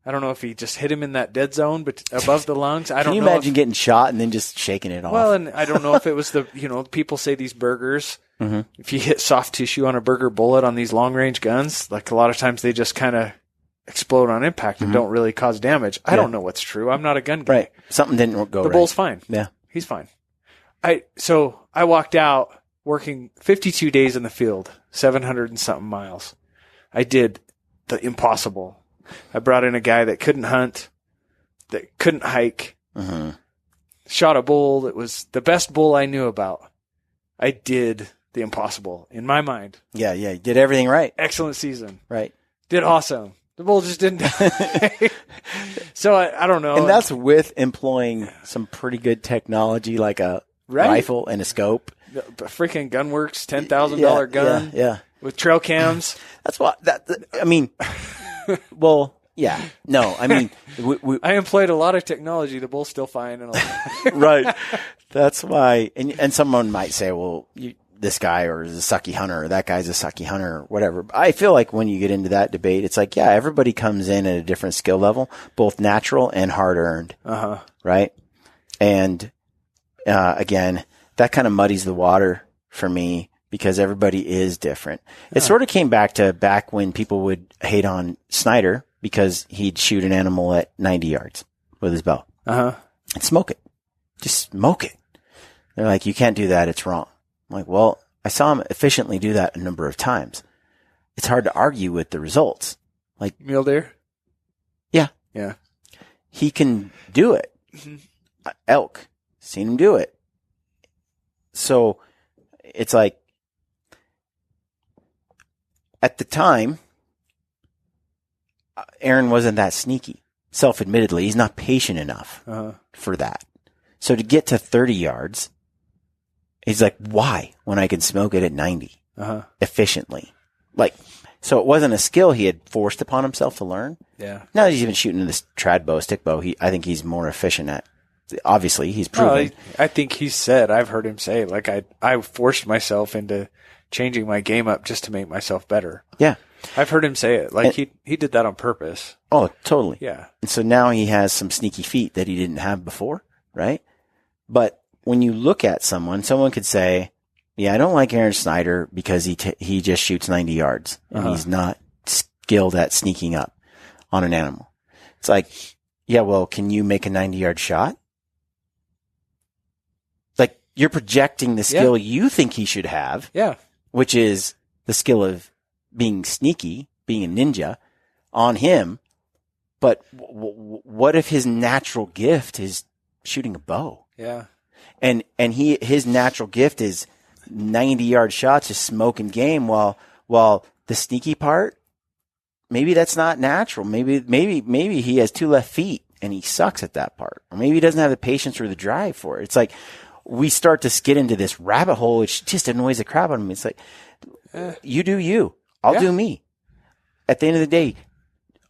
C: I don't know if he just hit him in that dead zone but above the lungs. I don't know.
A: Can you imagine getting shot and then just shaking it off?
C: Well, and I don't know if it was people say these burgers, if you hit soft tissue on a burger bullet on these long range guns, like a lot of times they just kind of explode on impact and don't really cause damage. I don't know what's true. I'm not a gun guy.
A: Right. Something didn't go right.
C: The bull's fine.
A: Yeah.
C: He's fine. So I walked out working 52 days in the field, 700 and something miles. I did the impossible. I brought in a guy that couldn't hunt, that couldn't hike, shot a bull that was the best bull I knew about. I did the impossible in my mind.
A: Yeah. You did everything right.
C: Excellent season.
A: Right.
C: Did awesome. The bull just didn't die. So I don't know.
A: And that's with employing some pretty good technology like a rifle and a scope.
C: The freaking Gunworks $10,000 gun.
A: Yeah.
C: With trail cams.
A: That's what well, yeah. No,
C: I employed a lot of technology. The bull's still fine. And all.
A: Right. That's why. And someone might say, well, this guy or is a sucky hunter or that guy's a sucky hunter or whatever. I feel like when you get into that debate, it's like, yeah, everybody comes in at a different skill level, both natural and hard earned. Right. And, again, that kind of muddies the water for me because everybody is different. It sort of came back when people would hate on Snyder because he'd shoot an animal at 90 yards with his bow and smoke it. Just smoke it. They're like, you can't do that. It's wrong. I'm like, well, I saw him efficiently do that a number of times. It's hard to argue with the results. Like
C: mule deer?
A: Yeah.
C: Yeah.
A: He can do it. Elk. Seen him do it. So it's like at the time, Aaron wasn't that sneaky. Self-admittedly, he's not patient enough for that. So to get to 30 yards, he's like, why when I can smoke it at 90 efficiently? Like, so it wasn't a skill he had forced upon himself to learn.
C: Yeah.
A: Now that he's even shooting this trad bow, stick bow, I think he's more efficient at obviously he's proven.
C: Well, I think he said, I've heard him say, like, I forced myself into changing my game up just to make myself better.
A: Yeah.
C: I've heard him say it. Like, he did that on purpose.
A: Oh, totally.
C: Yeah.
A: And so now he has some sneaky feet that he didn't have before, right? But when you look at someone could say, yeah, I don't like Aaron Snyder because he just shoots 90 yards and he's not skilled at sneaking up on an animal. It's like, yeah, well, can you make a 90-yard shot? Like, you're projecting the skill you think he should have, which is the skill of being sneaky, being a ninja, on him. But what if his natural gift is shooting a bow?
C: Yeah.
A: And his natural gift is 90-yard shots, just smoking game, while the sneaky part, maybe that's not natural. Maybe he has 2 left feet and he sucks at that part. Or maybe he doesn't have the patience or the drive for it. It's like we start to get into this rabbit hole, which just annoys the crap out of me. It's like, you do you. I'll do me. At the end of the day,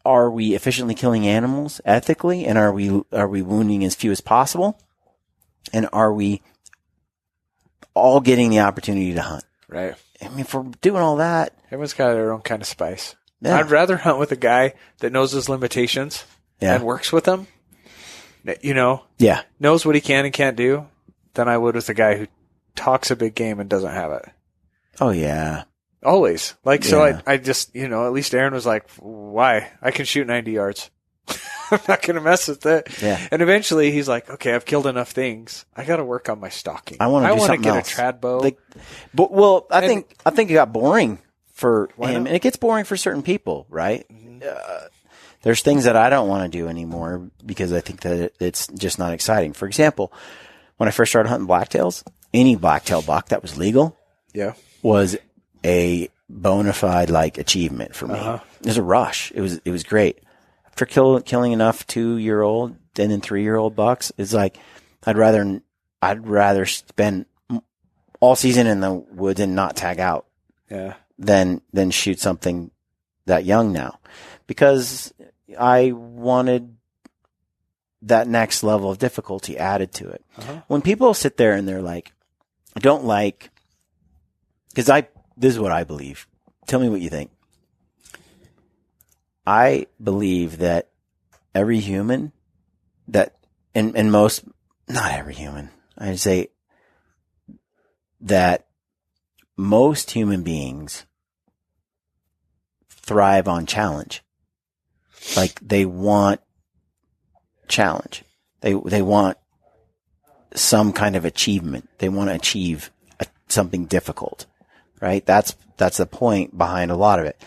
A: are we efficiently killing animals ethically? And are we wounding as few as possible? And are we all getting the opportunity to hunt?
C: Right.
A: I mean, if we're doing all that,
C: everyone's got their own kind of spice.
A: Yeah.
C: I'd rather hunt with a guy that knows his limitations and works with them, knows what he can and can't do, than I would with a guy who talks a big game and doesn't have it.
A: Oh, yeah.
C: Always. Like, so I just, at least Aaron was like, why? I can shoot 90 yards. I'm not going to mess with it.
A: Yeah.
C: And eventually he's like, okay, I've killed enough things. I got to work on my stalking.
A: I want to get
C: else. A trad bow.
A: I think it got boring for him, and it gets boring for certain people, right? Mm-hmm. There's things that I don't want to do anymore because I think that it's just not exciting. For example, when I first started hunting blacktails, any blacktail buck that was legal was a bona fide achievement for me. It was a rush. It was great. After killing enough 2-year-old and then 3-year-old bucks, it's like I'd rather spend all season in the woods and not tag out than shoot something that young now, because I wanted that next level of difficulty added to it. When people sit there and they're like, I don't like, because this is what I believe. Tell me what you think. I believe that every human and most, not every human, I'd say that most human beings thrive on challenge. Like, they want challenge. They want some kind of achievement. They want to achieve something difficult, right? That's the point behind a lot of it.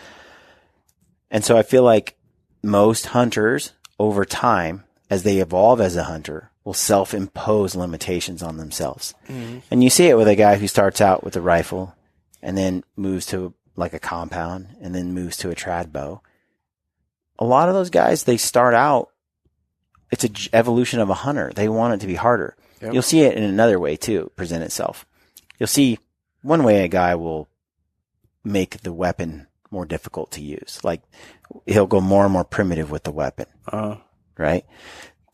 A: And so I feel like most hunters over time, as they evolve as a hunter, will self-impose limitations on themselves. Mm-hmm. And you see it with a guy who starts out with a rifle and then moves to a compound and then moves to a trad bow. A lot of those guys, they start out, it's an evolution of a hunter. They want it to be harder. Yep. You'll see it in another way too, present itself. You'll see one way a guy will make the weapon more difficult to use. Like, he'll go more and more primitive with the weapon. Right?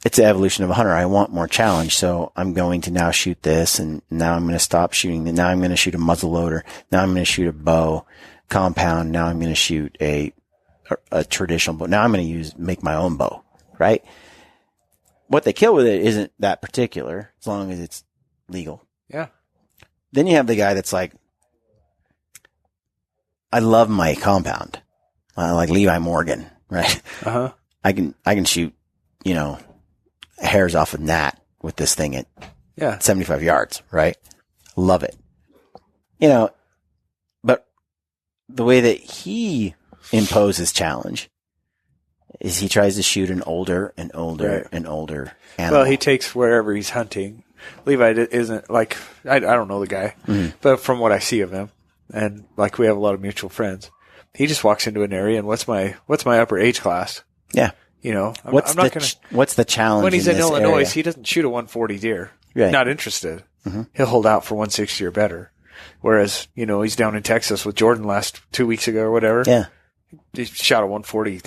A: It's the evolution of a hunter. I want more challenge, so I'm going to now shoot this, and now I'm going to stop shooting. Now I'm going to shoot a muzzle loader. Now I'm going to shoot a bow compound. Now I'm going to shoot a traditional bow. Now I'm going to make my own bow, right? What they kill with it isn't that particular, as long as it's legal.
C: Yeah.
A: Then you have the guy that's like, I love my compound. Like Levi Morgan, right? I can shoot, hairs off a gnat with this thing at 75 yards, right? Love it. But the way that he imposes challenge is he tries to shoot an older and older and older animal.
C: Well, he takes wherever he's hunting. Levi isn't like, I don't know the guy, but from what I see of him, and we have a lot of mutual friends, he just walks into an area and what's my upper age class? Yeah.
A: What's the challenge?
C: When he's in Illinois,
A: area?
C: He doesn't shoot a 140 deer.
A: Right.
C: Not interested. Mm-hmm. He'll hold out for 160 or better. Whereas, he's down in Texas with Jordan last 2 weeks ago or whatever.
A: Yeah.
C: He shot a 140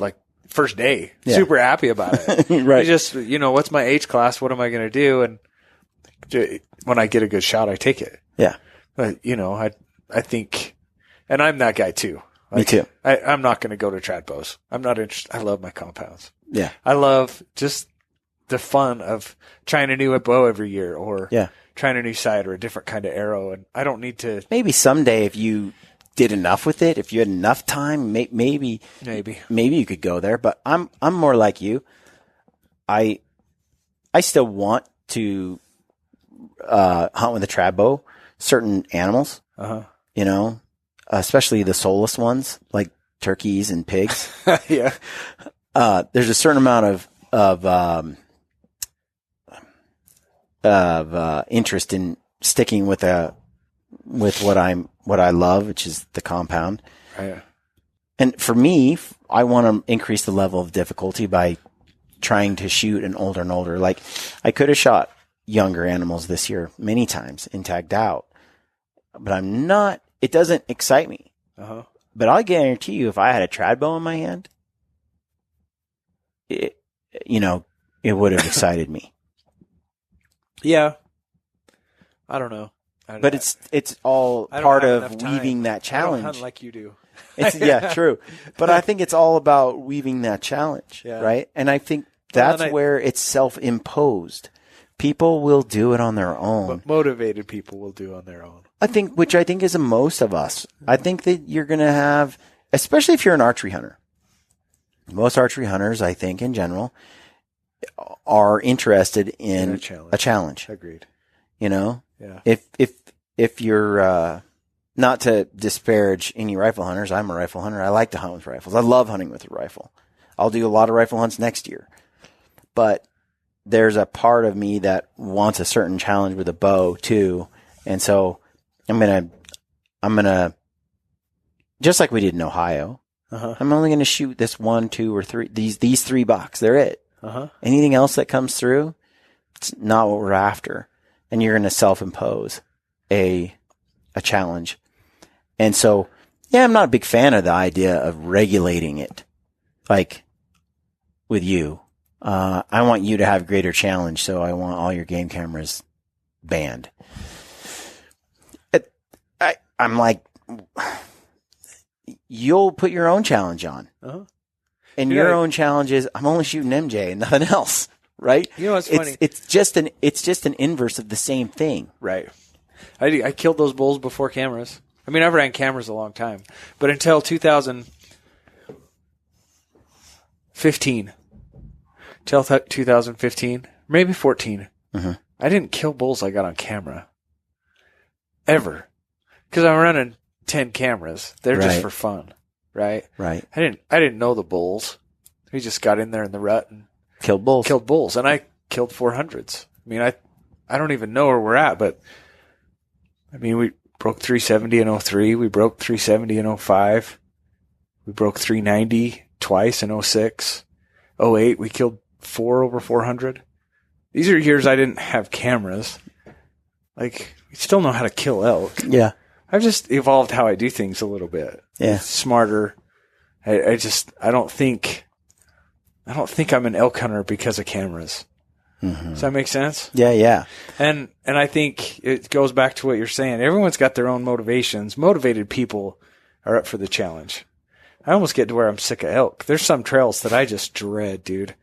C: first day. Yeah. Super happy about it.
A: Right.
C: You just, what's my H class? What am I going to do? And when I get a good shot, I take it.
A: Yeah.
C: But, I think, and I'm that guy too.
A: Me too.
C: I'm not going to go to trad bows. I'm not interested. I love my compounds.
A: Yeah.
C: I love just the fun of trying a new bow every year or trying a new sight or a different kind of arrow. And I don't need to.
A: Maybe someday if you did enough with it, if you had enough time, maybe you could go there. But I'm more like you. I still want to hunt with a trad bow, certain animals, especially the soulless ones like turkeys and pigs.
C: Yeah.
A: There's a certain amount of interest in sticking with what I love, which is the compound.
C: Right.
A: And for me, I want to increase the level of difficulty by trying to shoot an older and older. Like I could have shot younger animals this year many times and tagged out, but I'm not. It doesn't excite me.
C: Uh-huh.
A: But I'll guarantee you, if I had a trad bow in my hand, it would have excited me.
C: Yeah. I don't know.
A: But it's all part of weaving that challenge.
C: I don't hunt like you do.
A: True. But I think it's all about weaving that challenge, right? And I think that's where it's self-imposed. People will do it on their own.
C: But motivated people will do it on their own.
A: Which I think is most of us. I think that you're going to have, especially if you're an archery hunter. Most archery hunters, I think, in general, are interested in a challenge.
C: Agreed.
A: Yeah.
C: If
A: you're not to disparage any rifle hunters, I'm a rifle hunter. I like to hunt with rifles. I love hunting with a rifle. I'll do a lot of rifle hunts next year. But there's a part of me that wants a certain challenge with a bow too. And so I'm gonna just like we did in Ohio.
C: Uh-huh.
A: I'm only gonna shoot this 1, 2, or 3 these 3 bucks. They're it.
C: Uh-huh.
A: Anything else that comes through, it's not what we're after. And you're going to self-impose a challenge. And so, I'm not a big fan of the idea of regulating it, like with you. I want you to have greater challenge, so I want all your game cameras banned. I'm like, you'll put your own challenge on.
C: Uh-huh.
A: And your own challenge is, I'm only shooting MJ and nothing else. Right?
C: What's funny?
A: It's just an inverse of the same thing.
C: Right. I killed those bulls before cameras. I mean, I've ran cameras a long time, but until 2015, maybe 14, I didn't kill bulls I got on camera ever because I'm running 10 cameras. They're just for fun, right?
A: Right.
C: I didn't know the bulls. We just got in there in the rut and
A: killed bulls,
C: and I killed 400s. I mean, I don't even know where we're at, but I mean, we broke 370 in 03. We broke 370 in 05. We broke 390 twice in 06. 08, we killed 4 over 400. These are years I didn't have cameras. Like, we still know how to kill elk.
A: Yeah.
C: I've just evolved how I do things a little bit.
A: Yeah.
C: Smarter. I don't think I'm an elk hunter because of cameras.
A: Mm-hmm.
C: Does that make sense?
A: Yeah.
C: And I think it goes back to what you're saying. Everyone's got their own motivations. Motivated people are up for the challenge. I almost get to where I'm sick of elk. There's some trails that I just dread, dude.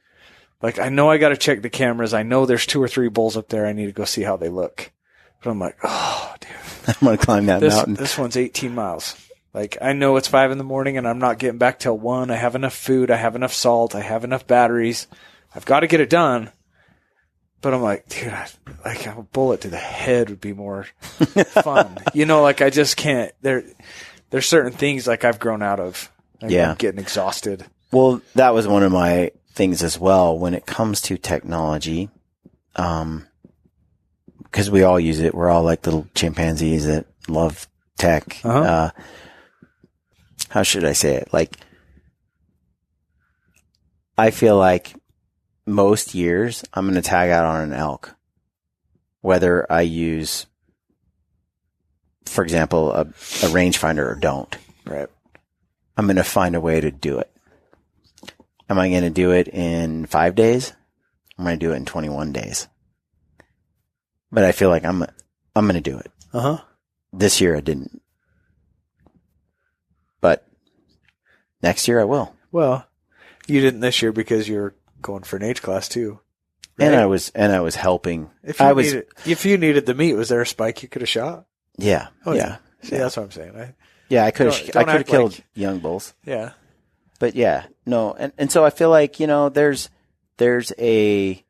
C: Like, I know I got to check the cameras. I know there's 2 or 3 bulls up there. I need to go see how they look. But I'm like, oh, dude.
A: I'm going to climb that mountain.
C: This one's 18 miles. Like, I know it's 5 a.m. and I'm not getting back till 1. I have enough food. I have enough salt. I have enough batteries. I've got to get it done. But I'm like, dude, like a bullet to the head would be more fun. Like I just can't. There's certain things like I've grown out of. Like I'm getting exhausted.
A: Well, that was one of my things as well when it comes to technology. Because we all use it. We're all like little chimpanzees that love tech.
C: Uh-huh.
A: How should I say it? Like, I feel like most years I'm going to tag out on an elk, whether I use, for example, a rangefinder or don't.
C: Right.
A: I'm going to find a way to do it. am I going to do it in 5 days? I'm going to do it in 21 days. But I feel like I'm going to do it. This year I didn't. But next year I will.
C: Well, you didn't this year because you're going for an age class too. Right?
A: And I was helping.
C: If you needed the meat, was there a spike you could have shot?
A: Yeah. Oh, yeah.
C: See, that's what I'm saying.
A: I could have killed young bulls.
C: Yeah.
A: But yeah, no. And so I feel like, there's a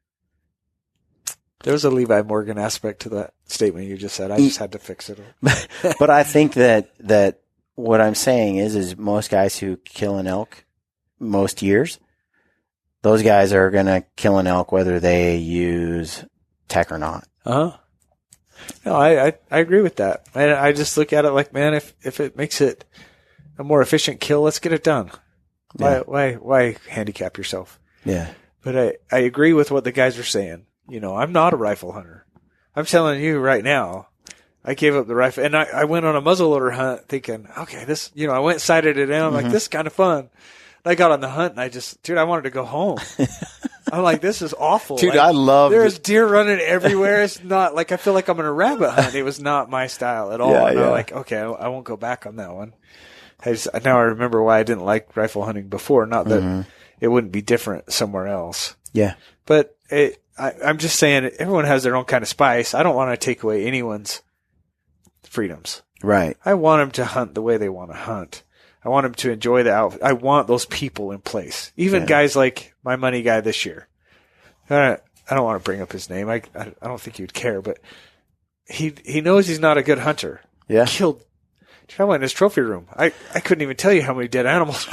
C: Levi Morgan aspect to that statement you just said. I just had to fix it.
A: But I think that what I'm saying is most guys who kill an elk most years, those guys are going to kill an elk whether they use tech or not.
C: No, I agree with that. And I just look at it like, man, if it makes it a more efficient kill, let's get it done. Yeah. Why handicap yourself?
A: Yeah.
C: But I agree with what the guys are saying. I'm not a rifle hunter. I'm telling you right now, I gave up the rifle and I went on a muzzleloader hunt thinking, okay, this, I went and sighted it in. I'm like, this is kind of fun. And I got on the hunt and I wanted to go home. I'm like, this is awful.
A: Dude, I love
C: there's deer running everywhere. It's not like I feel like I'm in a rabbit hunt. It was not my style at all.
A: Yeah,
C: and I'm like, okay, I won't go back on that one. Now I remember why I didn't like rifle hunting before. Not that it wouldn't be different somewhere else.
A: Yeah.
C: But I'm just saying everyone has their own kind of spice. I don't want to take away anyone's freedoms.
A: Right.
C: I want them to hunt the way they want to hunt. I want them to enjoy the outfit. I want those people in place. Even guys like my money guy this year. I don't want to bring up his name. I don't think he would care, but he knows he's not a good hunter.
A: Yeah.
C: Killed. I went in his trophy room. I couldn't even tell you how many dead animals.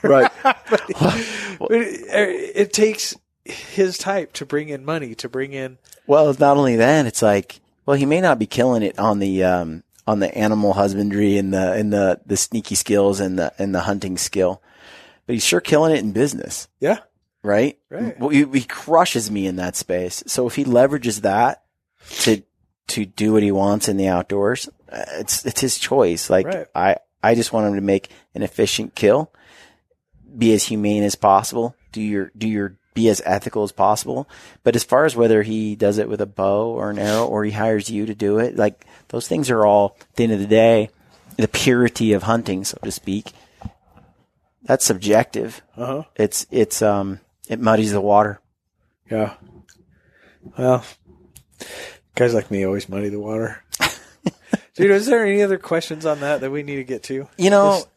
A: Right.
C: but it takes his type to bring in money, to bring in.
A: Well, it's not only that. It's like, well, he may not be killing it on the animal husbandry and the sneaky skills and the hunting skill, but he's sure killing it in business.
C: Yeah.
A: Right.
C: Right.
A: Well, he crushes me in that space. So if he leverages that to do what he wants in the outdoors, it's his choice. Like I just want him to make an efficient kill, be as humane as possible, be as ethical as possible. But as far as whether he does it with a bow or an arrow or he hires you to do it, like those things are all, at the end of the day, the purity of hunting, so to speak, that's subjective. It muddies the water.
C: Yeah. Well, guys like me always muddy the water. Dude, is there any other questions on that we need to get to?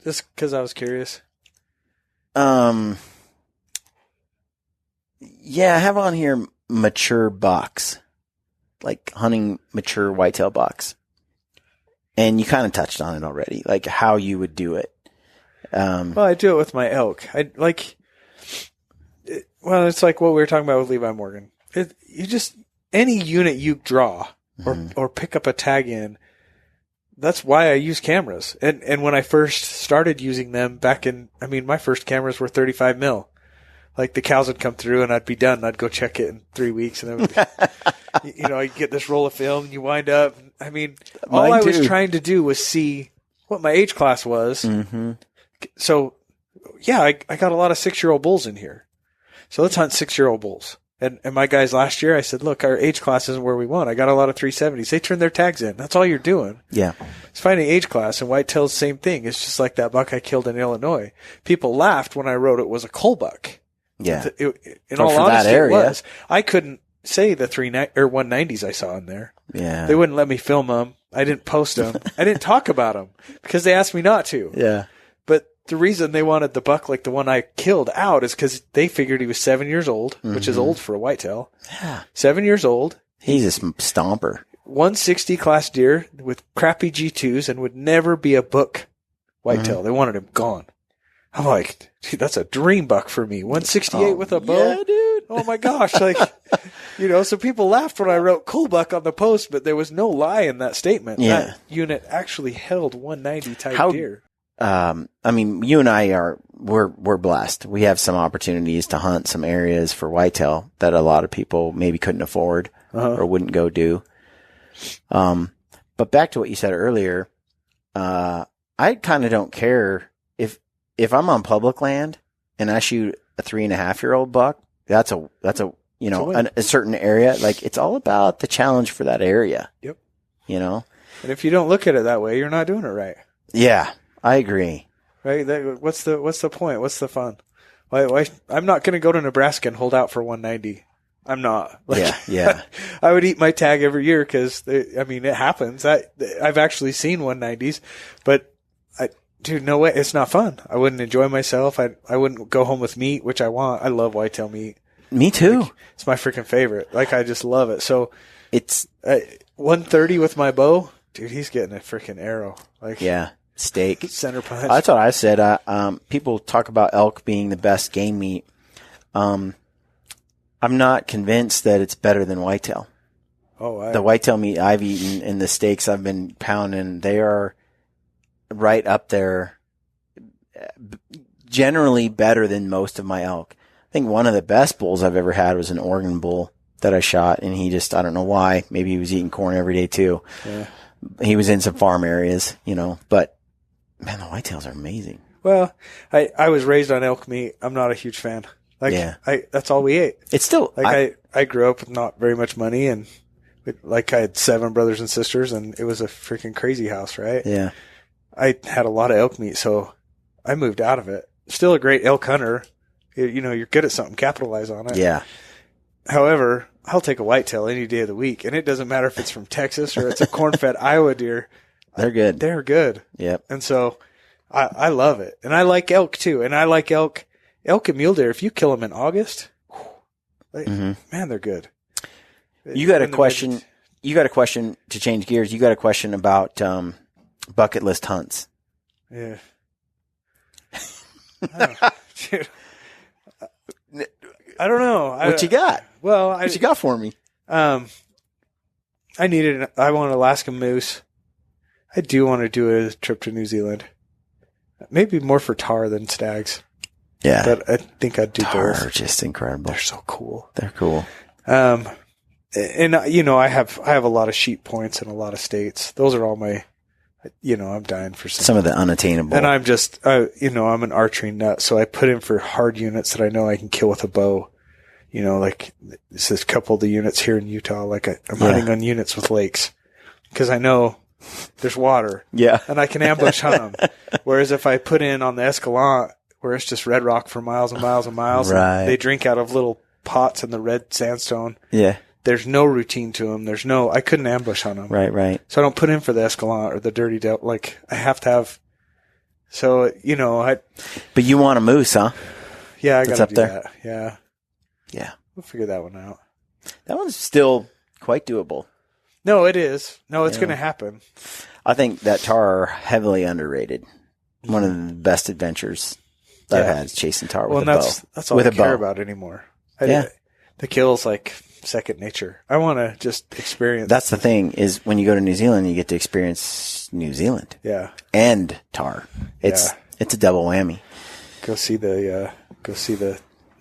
C: Just because I was curious.
A: Yeah, I have on here mature bucks, like hunting mature whitetail bucks. And you kind of touched on it already, like how you would do it.
C: Well, I do it with my elk. It's like what we were talking about with Levi Morgan. Any unit you draw or pick up a tag in, that's why I use cameras. And when I first started using them my first cameras were 35 mil. Like the cows would come through and I'd be done. I'd go check it in 3 weeks and then, you get this roll of film and you wind up. All I was trying to do was see what my age class was. Mm-hmm. So yeah, I got a lot of 6-year-old bulls in here. So let's hunt 6-year-old bulls. And my guys last year, I said, look, our age class isn't where we want. I got a lot of 370s. They turn their tags in. That's all you're doing.
A: Yeah.
C: It's finding age class, and whitetail's the same thing. It's just like that buck I killed in Illinois. People laughed when I wrote it was a cull buck.
A: Yeah.
C: In all honesty, it was. I couldn't say the 190s I saw in there.
A: Yeah.
C: They wouldn't let me film them. I didn't post them. I didn't talk about them because they asked me not to.
A: Yeah.
C: But the reason they wanted the buck like the one I killed out is because they figured he was 7 years old, which is old for a whitetail.
A: Yeah.
C: 7 years old.
A: He's a stomper.
C: 160 class deer with crappy G2s and would never be a book whitetail. They wanted him gone. I'm like, dude, that's a dream buck for me. 168 with a bow.
A: Yeah, dude.
C: Oh my gosh. So people laughed when I wrote cool buck on the post, but there was no lie in that statement.
A: Yeah.
C: That unit actually held 190 type deer.
A: You and I we're blessed. We have some opportunities to hunt some areas for whitetail that a lot of people maybe couldn't afford or wouldn't go do. But back to what you said earlier, I kind of don't care if I'm on public land and I shoot a 3.5-year-old buck, that's a a certain area. Like, it's all about the challenge for that area.
C: Yep.
A: You know?
C: And if you don't look at it that way, you're not doing it right.
A: Yeah, I agree.
C: Right? What's the point? What's the fun? Why? I'm not going to go to Nebraska and hold out for 190. I'm not.
A: Yeah.
C: I would eat my tag every year because, it happens. I've actually seen 190s, but dude, no way. It's not fun. I wouldn't enjoy myself. I wouldn't go home with meat, which I want. I love whitetail meat.
A: Me too.
C: Like, it's my freaking favorite. Like, I just love it. So it's 130 with my bow. Dude, he's getting a freaking arrow. Like,
A: yeah. Steak.
C: Center punch.
A: That's what I said. People talk about elk being the best game meat. I'm not convinced that it's better than whitetail. The whitetail meat I've eaten and the steaks I've been pounding, they are right up there, generally better than most of my elk. I think one of the best bulls I've ever had was an Oregon bull that I shot, and he just, I don't know why, maybe he was eating corn every day too. Yeah. He was in some farm areas, but man, the whitetails are amazing.
C: Well, I was raised on elk meat. I'm not a huge fan. Like, yeah. That's all we ate.
A: It's still,
C: I grew up with not very much money, and I had 7 brothers and sisters, and it was a freaking crazy house, right?
A: Yeah.
C: I had a lot of elk meat, so I moved out of it. Still a great elk hunter. You're good at something, capitalize on it.
A: Yeah.
C: However, I'll take a whitetail any day of the week, and it doesn't matter if it's from Texas or it's a corn-fed Iowa deer.
A: They're good.
C: They're good.
A: Yep.
C: And so I love it. And I like elk too. And I like elk and mule deer. If you kill them in August, man, they're good.
A: You got a question to change gears. You got a question about bucket list hunts.
C: Yeah. I don't know.
A: What you got?
C: Well,
A: what you got for me?
C: I want an Alaska moose. I do want to do a trip to New Zealand. Maybe more for tahr than stags.
A: Yeah.
C: But I think I'd do
A: tahr
C: both.
A: Are just incredible.
C: They're so cool.
A: They're cool.
C: And I have a lot of sheep points in a lot of states. Those are all my, I'm dying for
A: some of the unattainable.
C: And I'm just, I'm an archery nut, so I put in for hard units that I know I can kill with a bow. Like this is a couple of the units here in Utah. Like I'm hunting on units with lakes because I know there's water.
A: Yeah.
C: And I can ambush hunt them. Whereas if I put in on the Escalante, where it's just red rock for miles and miles and miles,
A: right.
C: And they drink out of little pots in the red sandstone.
A: Yeah.
C: There's no routine to them. I couldn't ambush on them.
A: Right.
C: So I don't put in for the Escalante or the Dirty Delt. Like I have to have. So,
A: But you want a moose, huh?
C: Yeah, I got to do
A: there.
C: that. Yeah.
A: Yeah.
C: We'll figure that one out.
A: That one's still quite doable.
C: No, it is. No, it's going to happen.
A: I think that tahr are heavily underrated. One of the best adventures I've had is chasing tahr with a bow.
C: That's all I care about anymore. The kill's like second nature. I want to just experience.
A: That's the thing is when you go to New Zealand, you get to experience New Zealand.
C: Yeah.
A: And tahr. It's a double whammy.
C: Go see the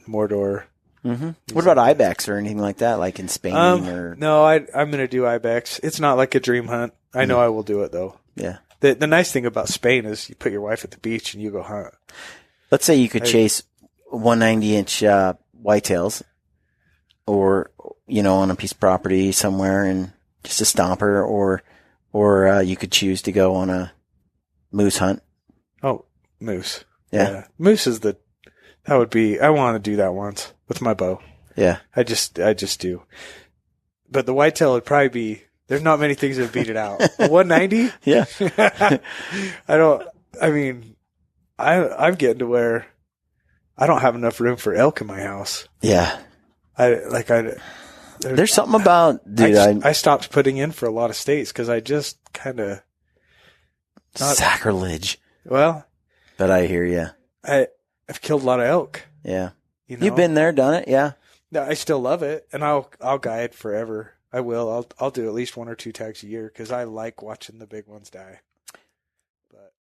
C: Mordor.
A: Mm-hmm. What about ibex or anything like that, like in Spain?
C: No, I'm going to do ibex. It's not like a dream hunt. I know I will do it though.
A: Yeah.
C: The nice thing about Spain is you put your wife at the beach and you go hunt.
A: Let's say you could chase 190-inch whitetails, or on a piece of property somewhere and just a stomper, or you could choose to go on a moose hunt.
C: Oh, moose.
A: Yeah.
C: Moose is I want to do that once with my bow.
A: Yeah.
C: I just do. But the whitetail would probably be, there's not many things that beat it out. 190?
A: Yeah.
C: I'm getting to where I don't have enough room for elk in my house.
A: Yeah.
C: There's
A: something about, dude.
C: I stopped putting in for a lot of states because I just kind of.
A: Sacrilege.
C: Well.
A: But I hear you.
C: I've killed a lot of elk.
A: Yeah. You've been there, done it, yeah.
C: No, I still love it, and I'll guide forever. I will. I'll do at least 1 or 2 tags a year because I like watching the big ones die.